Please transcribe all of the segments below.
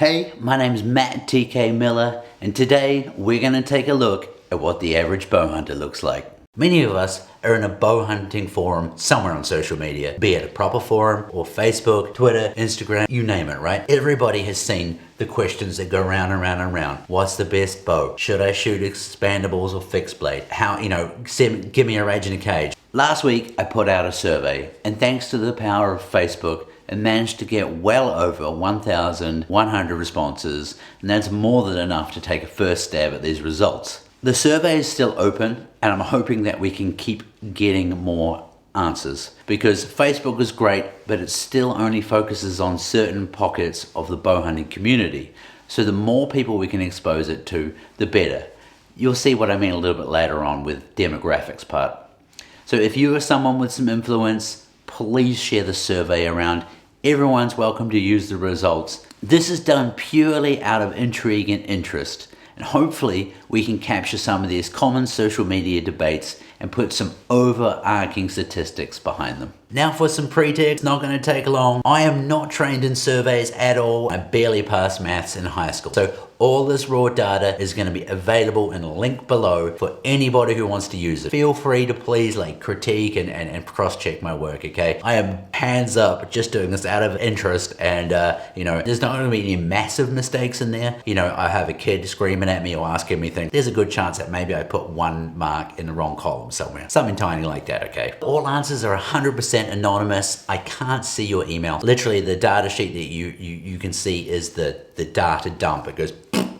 Hey, my name's Matt TK Miller, and today we're going to take a look at what the average bow hunter looks like. Many of us are in a bow hunting forum somewhere on social media, be it a proper forum or Facebook, Twitter, Instagram, you name it, right? Everybody has seen the questions that go round and round and round. What's the best bow? Should I shoot expandables or fixed blade? How, give me a rage in a cage. Last week I put out a survey, and thanks to the power of Facebook, it managed to get well over 1,100 responses, and that's more than enough to take a first stab at these results. The survey is still open, and I'm hoping that we can keep getting more answers, because Facebook is great, but it still only focuses on certain pockets of the bow hunting community. So the more people we can expose it to, the better. You'll see what I mean a little bit later on with demographics part. So if you are someone with some influence, please share the survey around. Everyone's welcome to use the results. This is done purely out of intrigue and interest, and hopefully we can capture some of these common social media debates and put some overarching statistics behind them. Now for some pretext, not going to take long. I am not trained in surveys at all. I barely passed maths in high school. So all this raw data is going to be available in a link below for anybody who wants to use it. Feel free to please critique and cross-check my work, okay? I am hands up just doing this out of interest, and there's not going to be any massive mistakes in there. I have a kid screaming at me or asking me things. There's a good chance that maybe I put one mark in the wrong column somewhere. Something tiny like that, okay? All answers are 100% anonymous. I can't see your email. Literally, the data sheet that you can see is the data dump. It goes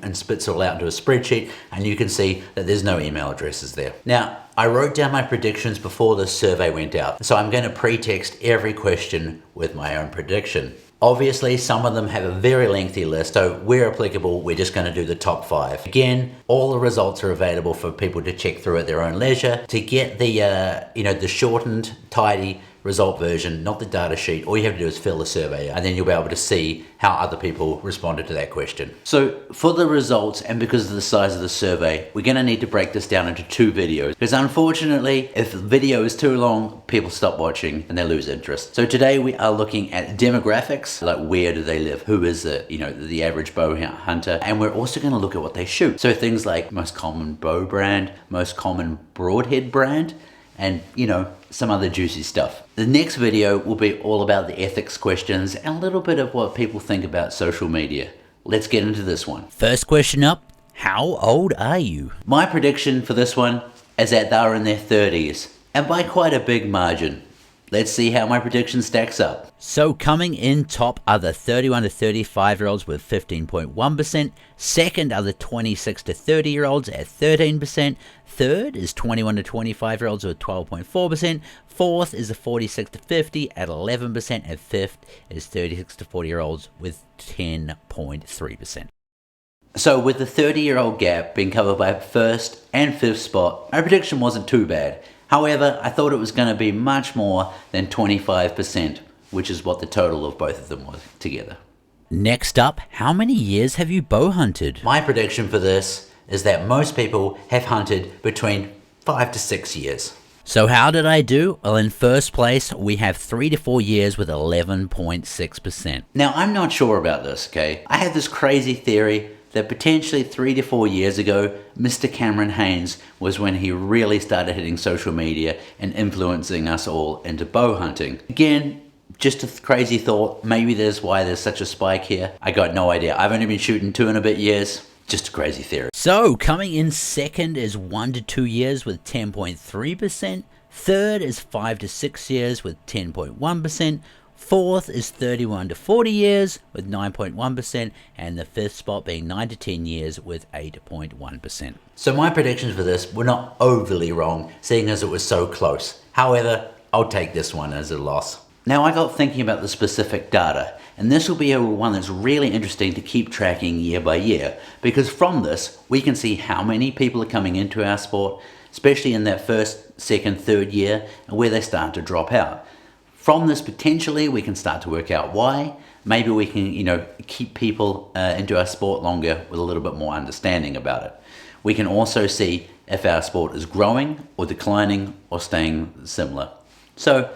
and spits it all out into a spreadsheet, and you can see that there's no email addresses there. Now, I wrote down my predictions before the survey went out, so I'm going to pre-text every question with my own prediction. Obviously, some of them have a very lengthy list, so where applicable, we're just going to do the top 5. Again, all the results are available for people to check through at their own leisure. To get the shortened, tidy result version, not the data sheet, all you have to do is fill the survey out, and then you'll be able to see how other people responded to that question. So for the results, and because of the size of the survey, we're going to need to break this down into 2 videos, because unfortunately, if the video is too long, people stop watching and they lose interest. So today we are looking at demographics, like where do they live, who is the average bow hunter, and we're also going to look at what they shoot. So things like most common bow brand, most common broadhead brand, and some other juicy stuff. The next video will be all about the ethics questions and a little bit of what people think about social media. Let's get into this one. First question up, how old are you? My prediction for this one is that they're in their 30s, and by quite a big margin. Let's see how my prediction stacks up. So coming in top are the 31 to 35 year olds with 15.1%. Second are the 26 to 30 year olds at 13%. Third is 21 to 25 year olds with 12.4%. Fourth is the 46 to 50 at 11%. And fifth is 36 to 40 year olds with 10.3%. So with the 30-year-old gap being covered by first and fifth spot, my prediction wasn't too bad. However, I thought it was going to be much more than 25%, which is what the total of both of them was together. Next up, how many years have you bow hunted? My prediction for this is that most people have hunted between 5 to 6 years. So how did I do? Well, in first place, we have 3 to 4 years with 11.6%. Now, I'm not sure about this, okay? I had this crazy theory that potentially 3 to 4 years ago, Mr. Cameron Hanes was when he really started hitting social media and influencing us all into bow hunting. Again, just a crazy thought. Maybe there's why there's such a spike here. I got no idea. I've only been shooting 2 and a bit years. Just a crazy theory. So coming in second is 1 to 2 years with 10.3%. Third is 5 to 6 years with 10.1%. Fourth is 31 to 40 years with 9.1%, and the fifth spot being 9 to 10 years with 8.1%. So my predictions for this were not overly wrong, seeing as it was so close. However, I'll take this one as a loss. Now I got thinking about the specific data, and this will be one that's really interesting to keep tracking year by year, because from this we can see how many people are coming into our sport, especially in that first, second, third year, and where they start to drop out. From this, potentially, we can start to work out why. Maybe we can, keep people into our sport longer with a little bit more understanding about it. We can also see if our sport is growing or declining or staying similar. So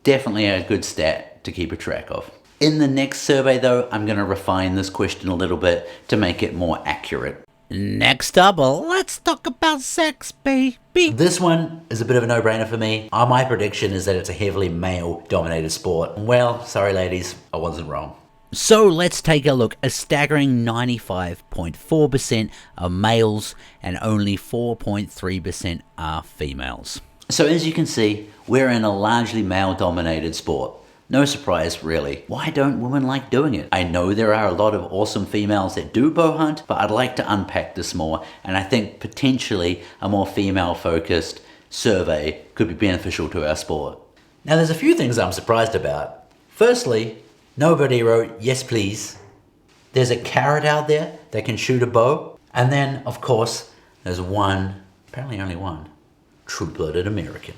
definitely a good stat to keep a track of. In the next survey though, I'm going to refine this question a little bit to make it more accurate. Next up, let's talk about sex, baby. This one is a bit of a no-brainer for me. My prediction is that it's a heavily male-dominated sport. Well, sorry ladies, I wasn't wrong. So let's take a look. A staggering 95.4% are males and only 4.3% are females. So as you can see, we're in a largely male-dominated sport. No surprise, really. Why don't women like doing it? I know there are a lot of awesome females that do bow hunt, but I'd like to unpack this more, and I think potentially a more female-focused survey could be beneficial to our sport. Now there's a few things I'm surprised about. Firstly, nobody wrote, yes please. There's a carrot out there that can shoot a bow, and then, of course, there's one, apparently only one, true-blooded American.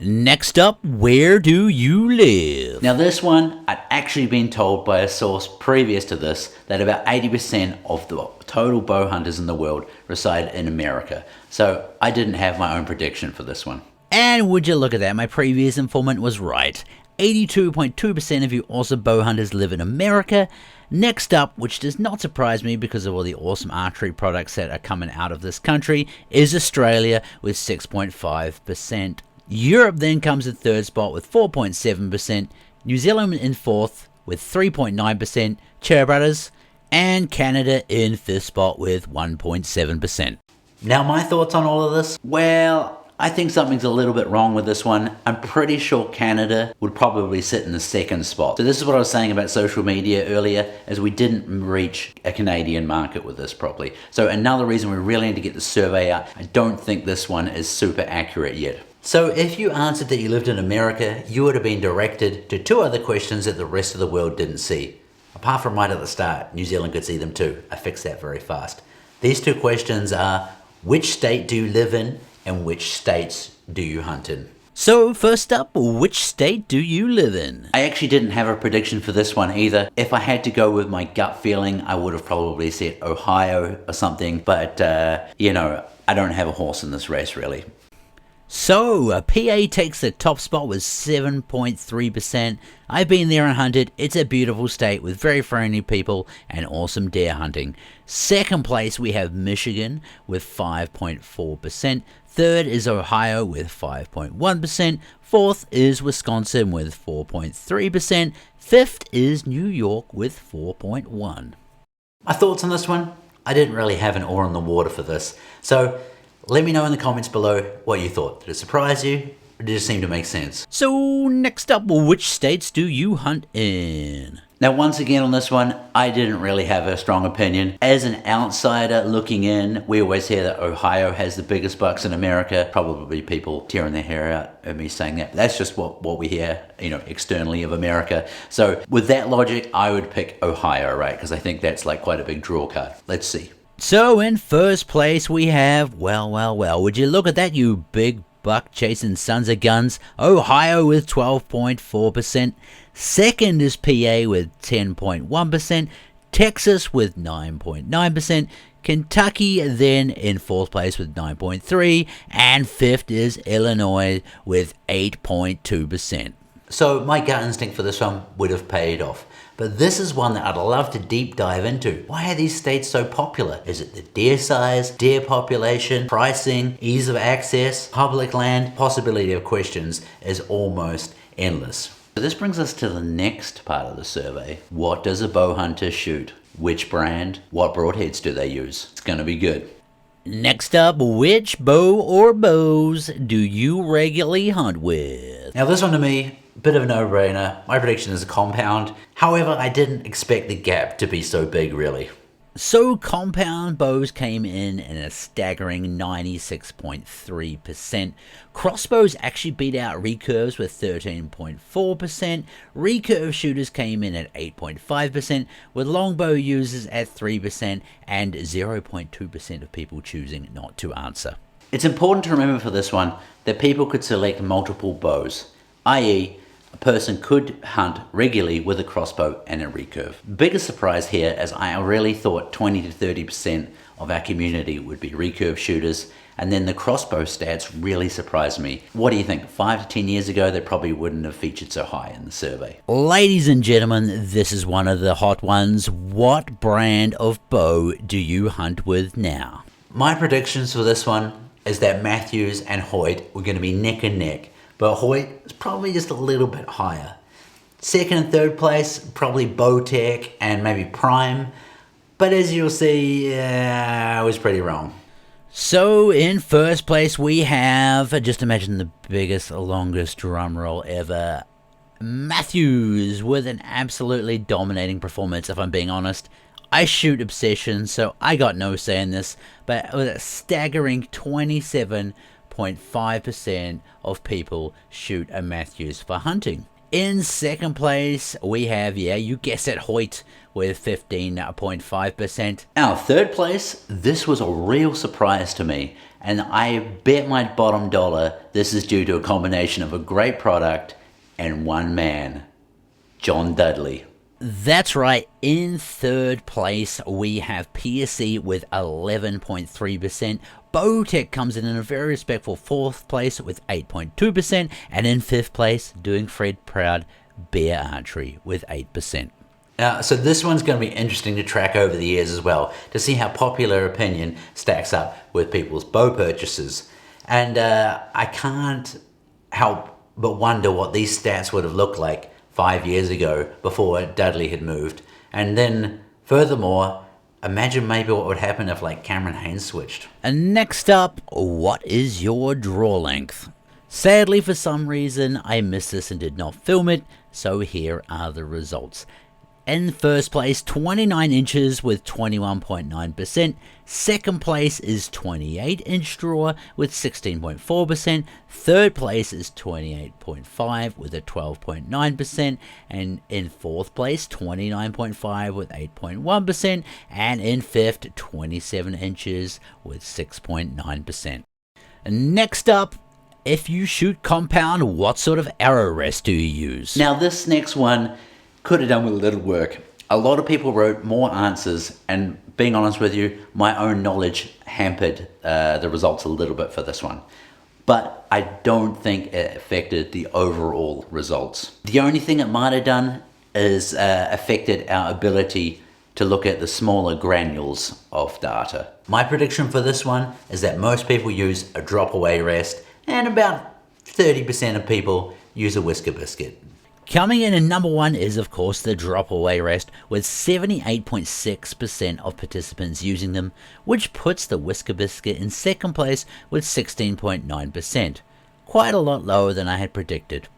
Next up, where do you live? Now this one, I'd actually been told by a source previous to this that about 80% of the total bow hunters in the world reside in America. So I didn't have my own prediction for this one. And would you look at that, my previous informant was right. 82.2% of you awesome bow hunters live in America. Next up, which does not surprise me because of all the awesome archery products that are coming out of this country, is Australia with 6.5%. Europe then comes in third spot with 4.7%, New Zealand in fourth with 3.9%, Chair Brothers, and Canada in fifth spot with 1.7%. Now my thoughts on all of this? Well, I think something's a little bit wrong with this one. I'm pretty sure Canada would probably sit in the second spot. So this is what I was saying about social media earlier, as we didn't reach a Canadian market with this properly. So another reason we really need to get the survey out. I don't think this one is super accurate yet. So if you answered that you lived in America, you would have been directed to two other questions that the rest of the world didn't see. Apart from right at the start, New Zealand could see them too. I fixed that very fast. These two questions are, which state do you live in and which states do you hunt in? So first up, which state do you live in? I actually didn't have a prediction for this one either. If I had to go with my gut feeling, I would have probably said Ohio or something, but you know, I don't have a horse in this race really. So, PA takes the top spot with 7.3%. I've been there and hunted. It's a beautiful state with very friendly people and awesome deer hunting. Second place, we have Michigan with 5.4%. Third is Ohio with 5.1%. Fourth is Wisconsin with 4.3%. Fifth is New York with 4.1%. My thoughts on this one? I didn't really have an oar in the water for this. So, let me know in the comments below what you thought. Did it surprise you? Or did it seem to make sense? So next up, which states do you hunt in? Now once again on this one, I didn't really have a strong opinion. As an outsider looking in, we always hear that Ohio has the biggest bucks in America. Probably people tearing their hair out at me saying that. But that's just what we hear, you know, externally of America. So with that logic, I would pick Ohio, right? Because I think that's like quite a big draw card. Let's see. So in first place we have, well, would you look at that, you big buck chasing sons of guns, Ohio with 12.4%. Second is PA with 10.1%. Texas with 9.9%. Kentucky then in fourth place with 9.3%. And fifth is Illinois with 8.2%. So my gut instinct for this one would have paid off. But this is one that I'd love to deep dive into. Why are these states so popular? Is it the deer size, deer population, pricing, ease of access, public land? Possibility of questions is almost endless. So this brings us to the next part of the survey. What does a bow hunter shoot? Which brand? What broadheads do they use? It's gonna be good. Next up, which bow or bows do you regularly hunt with? Now this one to me, bit of a no-brainer. My prediction is a compound. However, I didn't expect the gap to be so big really. So compound bows came in a staggering 96.3%. Crossbows actually beat out recurves with 13.4%. Recurve shooters came in at 8.5%, with longbow users at 3% and 0.2% of people choosing not to answer. It's important to remember for this one that people could select multiple bows, i.e., a person could hunt regularly with a crossbow and a recurve. Biggest surprise here is I really thought 20 to 30% of our community would be recurve shooters, and then the crossbow stats really surprised me. What do you think? 5 to 10 years ago, they probably wouldn't have featured so high in the survey. Ladies and gentlemen, this is one of the hot ones. What brand of bow do you hunt with now? My predictions for this one is that Matthews and Hoyt were going to be neck and neck, but Hoyt is probably just a little bit higher. Second and third place, probably Bowtech and maybe Prime, but as you'll see, I was pretty wrong. So in first place we have, just imagine the biggest, longest drum roll ever, Matthews, with an absolutely dominating performance, if I'm being honest. I shoot Obsession, so I got no say in this, but with a staggering 27.5% of people shoot a Matthews for hunting. In second place, we have, yeah, you guessed it, Hoyt, with 15.5%. Our third place, this was a real surprise to me, and I bet my bottom dollar this is due to a combination of a great product and one man, John Dudley. That's right, in third place we have PSC with 11.3%. Bowtech comes in a very respectful fourth place with 8.2%, and in fifth place, doing Fred proud, Bear Archery with 8%. So this one's going to be interesting to track over the years as well, to see how popular opinion stacks up with people's bow purchases. And I can't help but wonder what these stats would have looked like 5 years ago before Dudley had moved. And then furthermore, imagine maybe what would happen if like Cameron Haynes switched. And next up, what is your draw length? Sadly, for some reason, I missed this and did not film it, so here are the results. In first place, 29 inches with 21.9%. Second place is 28-inch draw with 16.4%. Third place is 28.5 with a 12.9%. And in fourth place, 29.5 with 8.1%. And in fifth, 27 inches with 6.9%. Next up, if you shoot compound, what sort of arrow rest do you use? Now this next one could have done with a little work. A lot of people wrote more answers, and being honest with you, my own knowledge hampered the results a little bit for this one. But I don't think it affected the overall results. The only thing it might have done is affected our ability to look at the smaller granules of data. My prediction for this one is that most people use a drop away rest, and about 30% of people use a whisker biscuit. Coming in at number one is, of course, the drop away rest, with 78.6% of participants using them, which puts the whisker biscuit in second place with 16.9%. Quite a lot lower than I had predicted.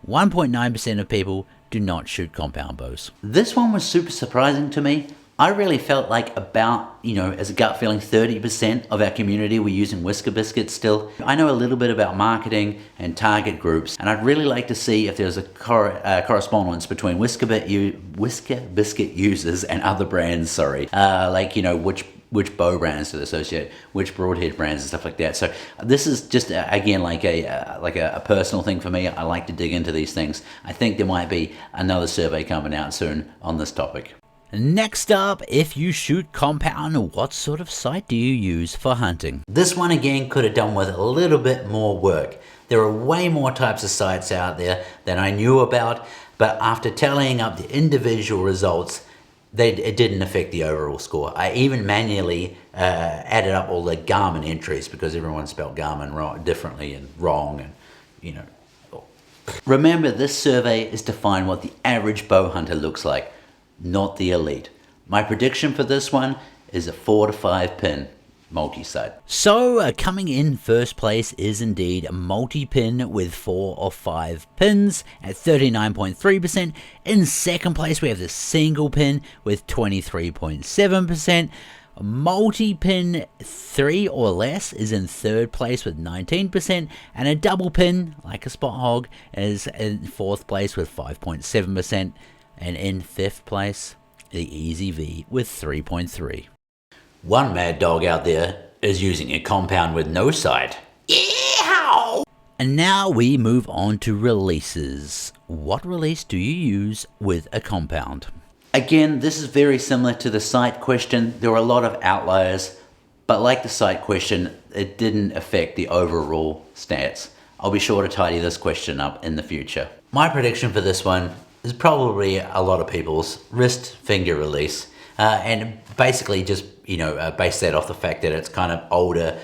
1.9% of people do not shoot compound bows. This one was super surprising to me. I really felt like about, as a gut feeling, 30% of our community were using whisker biscuits still. I know a little bit about marketing and target groups, and I'd really like to see if there's a correspondence between whisker biscuit users and other brands, which bow brands to associate, which broadhead brands and stuff like that. So this is just, again, like a personal thing for me. I like to dig into these things. I think there might be another survey coming out soon on this topic. Next up, if you shoot compound, what sort of sight do you use for hunting? This one again could have done with a little bit more work. There are way more types of sights out there than I knew about, but after tallying up the individual results, it didn't affect the overall score. I even manually added up all the Garmin entries because everyone spelled Garmin differently and wrong, and Remember, this survey is to find what the average bow hunter looks like, not the elite. My prediction for this one is a 4 to 5 pin multi-sight. So coming in first place is indeed a multi-pin with 4 or 5 pins at 39.3%. In second place we have the single pin with 23.7%. Multi-pin 3 or less is in third place with 19%, and a double pin, like a spot hog, is in fourth place with 5.7%. And in fifth place, the Easy V with 3.3. One mad dog out there is using a compound with no sight. Yeehaw! And now we move on to releases. What release do you use with a compound? Again, this is very similar to the sight question. There were a lot of outliers, but like the sight question, it didn't affect the overall stats. I'll be sure to tidy this question up in the future. My prediction for this one is probably a lot of people's wrist finger release, and basically just base that off the fact that it's kind of older,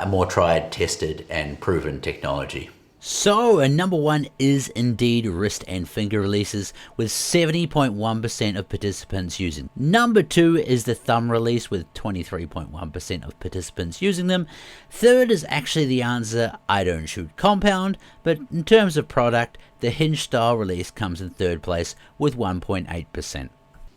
more tried, tested, and proven technology. So, number one is indeed wrist and finger releases, with 70.1% of participants using. Number two is the thumb release, with 23.1% of participants using them. Third is actually the answer, I don't shoot compound, but in terms of product, the hinge style release comes in third place with 1.8%.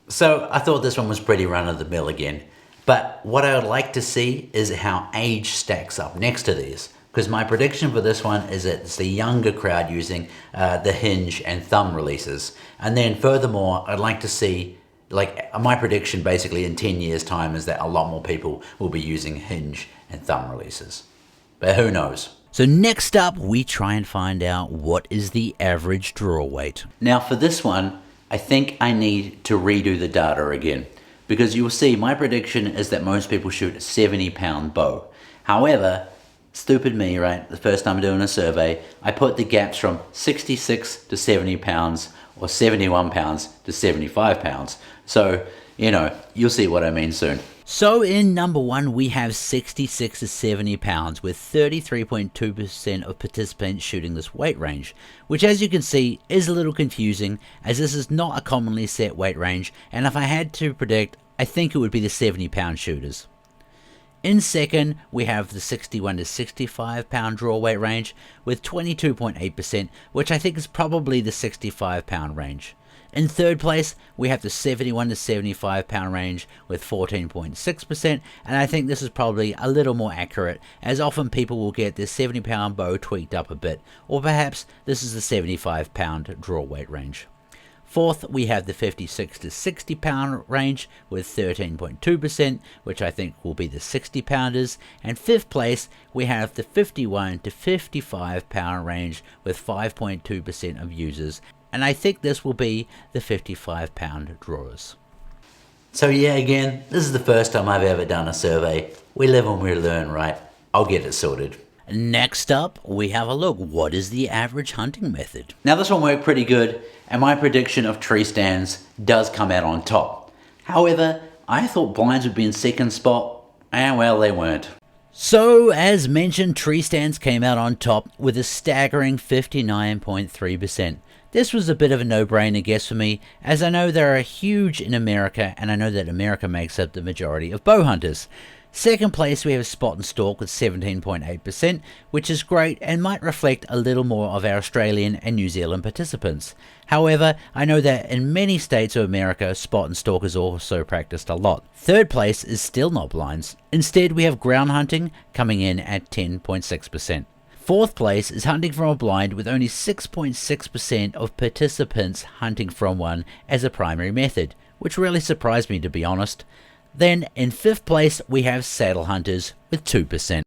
So I thought this one was pretty run of the mill again, but what I would like to see is how age stacks up next to these. Because my prediction for this one is that it's the younger crowd using the hinge and thumb releases. And then furthermore, I'd like to see, my prediction basically in 10 years time is that a lot more people will be using hinge and thumb releases. But who knows? So next up, we try and find out what is the average draw weight. Now for this one, I think I need to redo the data again. Because you will see my prediction is that most people shoot a 70-pound bow. However, stupid me, right? The first time doing a survey, I put the gaps from 66 to 70 pounds or 71 pounds to 75 pounds. So, you'll see what I mean soon. So in number one, we have 66 to 70 pounds with 33.2% of participants shooting this weight range, which as you can see is a little confusing as this is not a commonly set weight range, and if I had to predict, I think it would be the 70-pound shooters. In second, we have the 61 to 65 pound draw weight range with 22.8%, which I think is probably the 65 pound range. In third place, we have the 71 to 75 pound range with 14.6%, and I think this is probably a little more accurate as often people will get their 70 pound bow tweaked up a bit, or perhaps this is the 75 pound draw weight range. Fourth, we have the 56 to 60 pound range with 13.2%, which I think will be the 60 pounders. And fifth place, we have the 51 to 55 pound range with 5.2% of users. And I think this will be the 55 pound drawers. So yeah, again, this is the first time I've ever done a survey. We live and we learn, right? I'll get it sorted. Next up, we have a look. What is the average hunting method? Now this one worked pretty good, and my prediction of tree stands does come out on top. However, I thought blinds would be in second spot, and well, they weren't. So, as mentioned, tree stands came out on top with a staggering 59.3%. This was a bit of a no-brainer guess for me, as I know they are huge in America, and I know that America makes up the majority of bow hunters. Second place, we have Spot and Stalk with 17.8%, which is great and might reflect a little more of our Australian and New Zealand participants. However, I know that in many states of America, Spot and Stalk is also practiced a lot. Third place is still not blinds. Instead, we have ground hunting coming in at 10.6%. Fourth place is hunting from a blind with only 6.6% of participants hunting from one as a primary method, which really surprised me to be honest. Then, in fifth place, we have saddle hunters with 2%.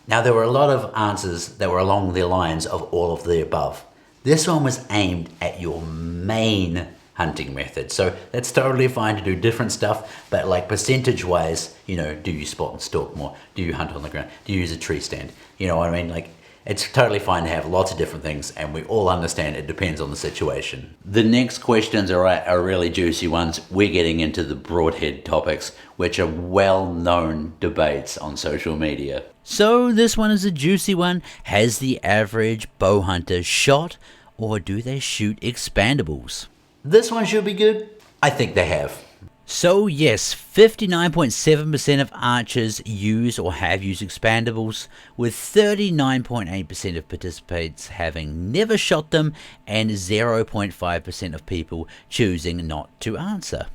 Now, there were a lot of answers that were along the lines of all of the above. This one was aimed at your main hunting method. So that's totally fine to do different stuff, but like percentage-wise, do you spot and stalk more? Do you hunt on the ground? Do you use a tree stand? You know what I mean? It's totally fine to have lots of different things, and we all understand it depends on the situation. The next questions are really juicy ones. We're getting into the broadhead topics, which are well-known debates on social media. So this one is a juicy one. Has the average bow hunter shot, or do they shoot expandables? This one should be good. I think they have. So yes, 59.7% of archers use or have used expandables, with 39.8% of participants having never shot them and 0.5% of people choosing not to answer.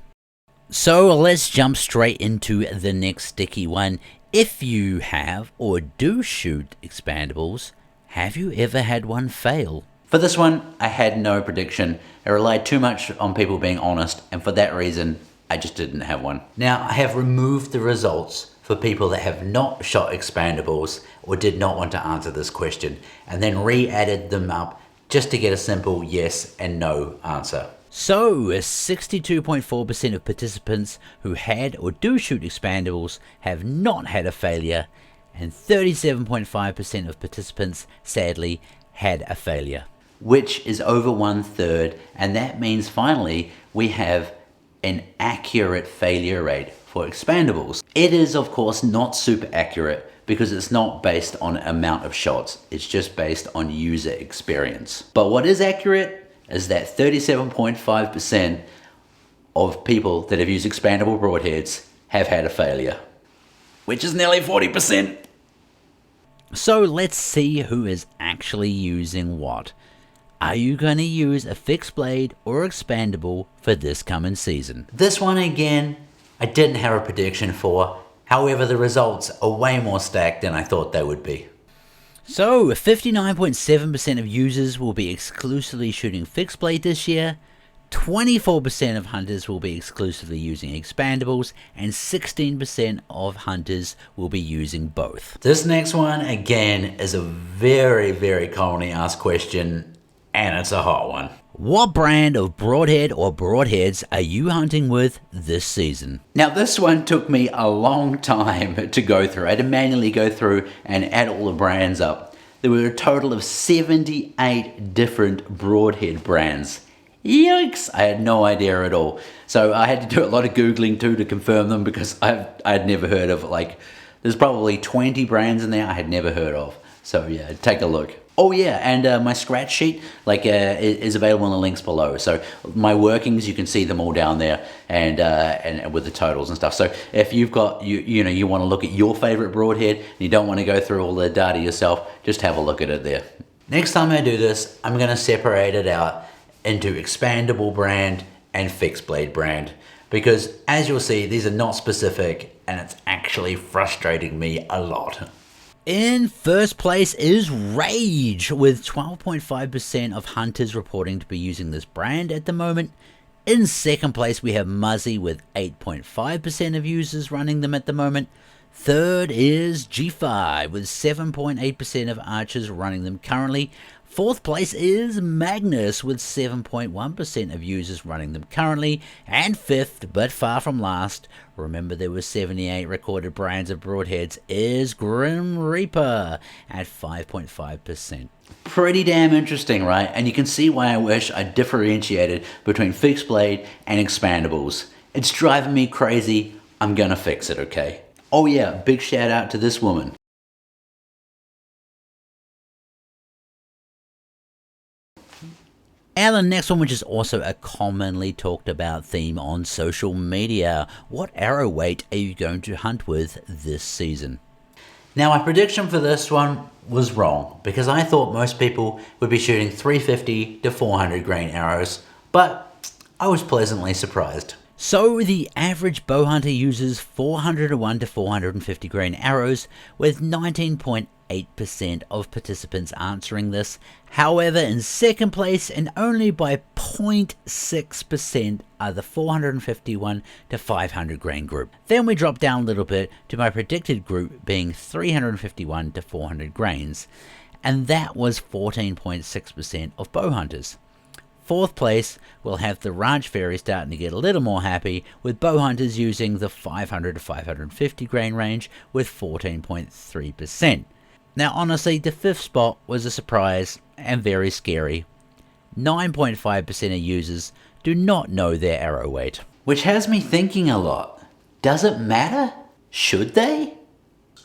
So let's jump straight into the next sticky one. If you have or do shoot expandables, have you ever had one fail? For this one, I had no prediction. I relied too much on people being honest, and for that reason, I just didn't have one. Now, I have removed the results for people that have not shot expandables or did not want to answer this question, and then re-added them up just to get a simple yes and no answer. So, 62.4% of participants who had or do shoot expandables have not had a failure, and 37.5% of participants, sadly, had a failure. Which is over 1/3, and that means finally we have an accurate failure rate for expandables. It is of course not super accurate because it's not based on amount of shots, it's just based on user experience. But what is accurate is that 37.5% of people that have used expandable broadheads have had a failure, which is nearly 40%. So let's see who is actually using what. Are you going to use a fixed blade or expandable for this coming season? This one again, I didn't have a prediction for. However, the results are way more stacked than I thought they would be. So 59.7% of users will be exclusively shooting fixed blade this year, 24% of hunters will be exclusively using expandables, and 16% of hunters will be using both. This next one, again, is a very, very commonly asked question, and it's a hot one. What brand of broadhead or broadheads are you hunting with this season? Now this one took me a long time to go through. I had to manually go through and add all the brands up. There were a total of 78 different broadhead brands. Yikes! I had no idea at all. So I had to do a lot of Googling too to confirm them because I'd never heard of, like, there's probably 20 brands in there I had never heard of. So yeah, take a look. Oh yeah, and my scratch sheet is available in the links below. So my workings, you can see them all down there, and with the totals and stuff. So if you've got you want to look at your favorite broadhead and you don't want to go through all the data yourself, just have a look at it there. Next time I do this, I'm going to separate it out into expandable brand and fixed blade brand, because as you'll see, these are not specific, and it's actually frustrating me a lot. In first place is Rage, with 12.5% of hunters reporting to be using this brand at the moment. In second place we have Muzzy with 8.5% of users running them at the moment. Third is G5 with 7.8% of archers running them currently. Fourth place is Magnus with 7.1% of users running them currently. And fifth, but far from last, remember there were 78 recorded brands of broadheads, is Grim Reaper at 5.5%. Pretty damn interesting, right? And you can see why I wish I differentiated between fixed blade and expandables. It's driving me crazy. I'm gonna fix it, okay? Oh yeah, big shout out to this woman. And the next one, which is also a commonly talked about theme on social media. What arrow weight are you going to hunt with this season? Now my prediction for this one was wrong, because I thought most people would be shooting 350 to 400 grain arrows, but I was pleasantly surprised. So the average bow hunter uses 401 to 450 grain arrows, with 19.8% of participants answering this. However, in second place, and only by 0.6%, are the 451 to 500 grain group. Then we drop down a little bit to my predicted group being 351 to 400 grains, and that was 14.6% of bow hunters. Fourth place, we'll have the Ranch Fairy starting to get a little more happy, with bow hunters using the 500 to 550 grain range with 14.3%. Now honestly, the fifth spot was a surprise and very scary. 9.5% of users do not know their arrow weight. Which has me thinking a lot. Does it matter? Should they?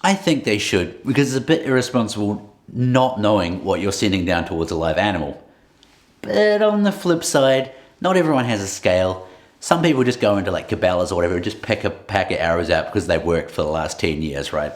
I think they should, because it's a bit irresponsible not knowing what you're sending down towards a live animal. But on the flip side, not everyone has a scale. Some people just go into like Cabela's or whatever and just pick a pack of arrows out because they've worked for the last 10 years, right?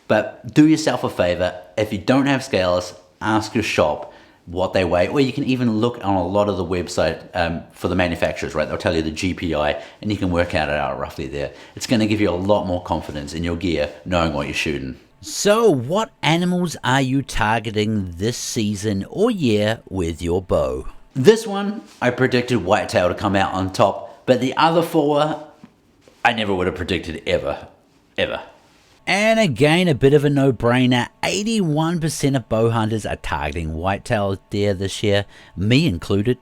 But do yourself a favor, if you don't have scales, ask your shop what they weigh, or you can even look on a lot of the website for the manufacturers, right? They'll tell you the GPI and you can work out roughly there. It's going to give you a lot more confidence in your gear knowing what you're shooting. So what animals are you targeting this season or year with your bow? This one, I predicted whitetail to come out on top, but the other four, I never would have predicted ever. And again, a bit of a no-brainer, 81% of bow hunters are targeting whitetail deer this year, me included.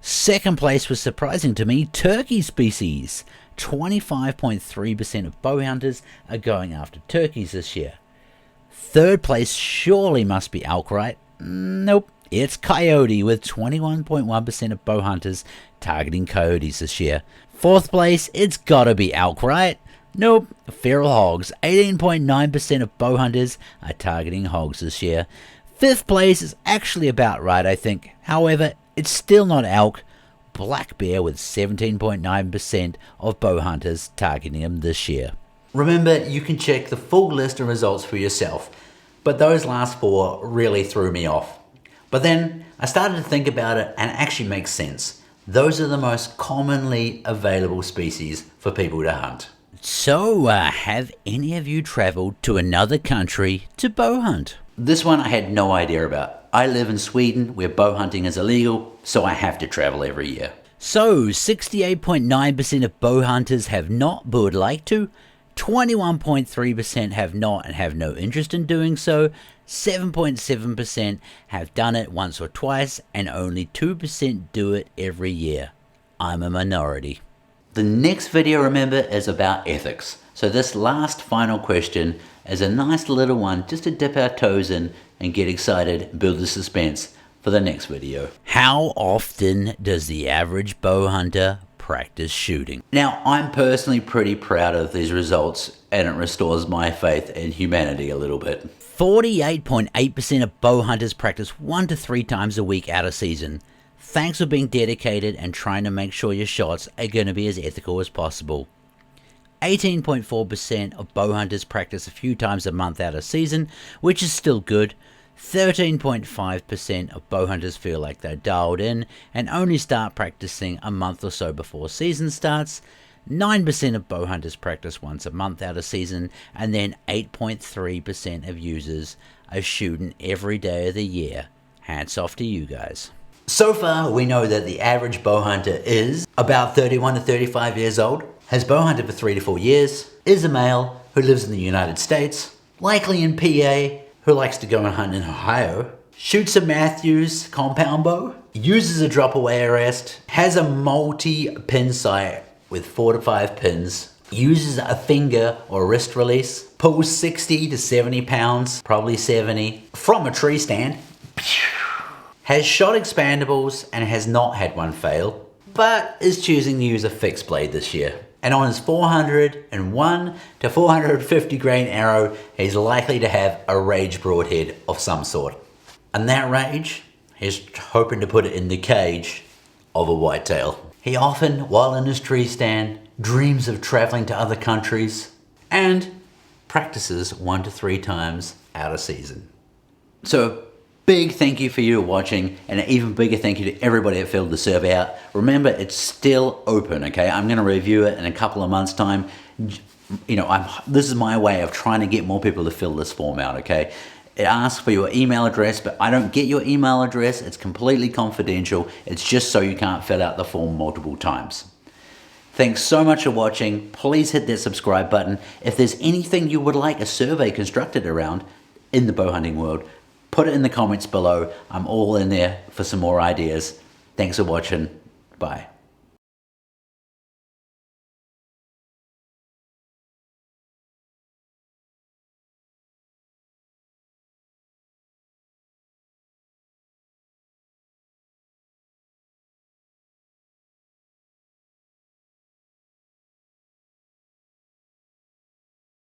Second place was surprising to me, turkey species. 25.3% of bow hunters are going after turkeys this year. Third place surely must be elk, right? Nope, it's coyote with 21.1% of bow hunters targeting coyotes this year. Fourth place, it's gotta be elk, right? Nope, feral hogs. 18.9% of bow hunters are targeting hogs this year. Fifth place is actually about right, I think. However, it's still not elk. Black bear with 17.9% of bow hunters targeting them this year. Remember, you can check the full list of results for yourself, but those last four really threw me off. But then I started to think about it and it actually makes sense. Those are the most commonly available species for people to hunt. So, have any of you traveled to another country to bow hunt? This one I had no idea about. I live in Sweden where bow hunting is illegal, so I have to travel every year. So, 68.9% of bow hunters have not but would like to, 21.3% have not and have no interest in doing so, 7.7% have done it once or twice, and only 2% do it every year. I'm a minority. The next video, remember, is about ethics. So this last final question is a nice little one just to dip our toes in and get excited, build the suspense for the next video. How often does the average bow hunter practice shooting? Now, I'm personally pretty proud of these results and it restores my faith in humanity a little bit. 48.8% of bow hunters practice 1 to 3 times a week out of season. Thanks for being dedicated and trying to make sure your shots are going to be as ethical as possible. 18.4% of bow hunters practice a few times a month out of season, which is still good. 13.5% of bow hunters feel like they're dialed in and only start practicing a month or so before season starts. 9% of bow hunters practice once a month out of season, and then 8.3% of users are shooting every day of the year. Hats off to you guys. So far, we know that the average bow hunter is about 31 to 35 years old, has bow hunted for 3 to 4 years, is a male who lives in the United States, likely in PA, who likes to go and hunt in Ohio, shoots a Matthews compound bow, uses a drop away arrest, has a multi-pin sight with 4 to 5 pins, uses a finger or wrist release, pulls 60 to 70 pounds, probably 70, from a tree stand, has shot expandables and has not had one fail, but is choosing to use a fixed blade this year. And on his 401 to 450 grain arrow, he's likely to have a rage broadhead of some sort. And that rage, he's hoping to put it in the cage of a whitetail. He often, while in his tree stand, dreams of traveling to other countries and practices 1 to 3 times out of season. So, big thank you for you watching, and an even bigger thank you to everybody that filled the survey out. Remember, it's still open, okay? I'm going to review it in a couple of months' time. You know, this is my way of trying to get more people to fill this form out, okay? It asks for your email address, but I don't get your email address. It's completely confidential. It's just so you can't fill out the form multiple times. Thanks so much for watching. Please hit that subscribe button. If there's anything you would like a survey constructed around in the bow hunting world, put it in the comments below. I'm all in there for some more ideas. Thanks for watching. Bye.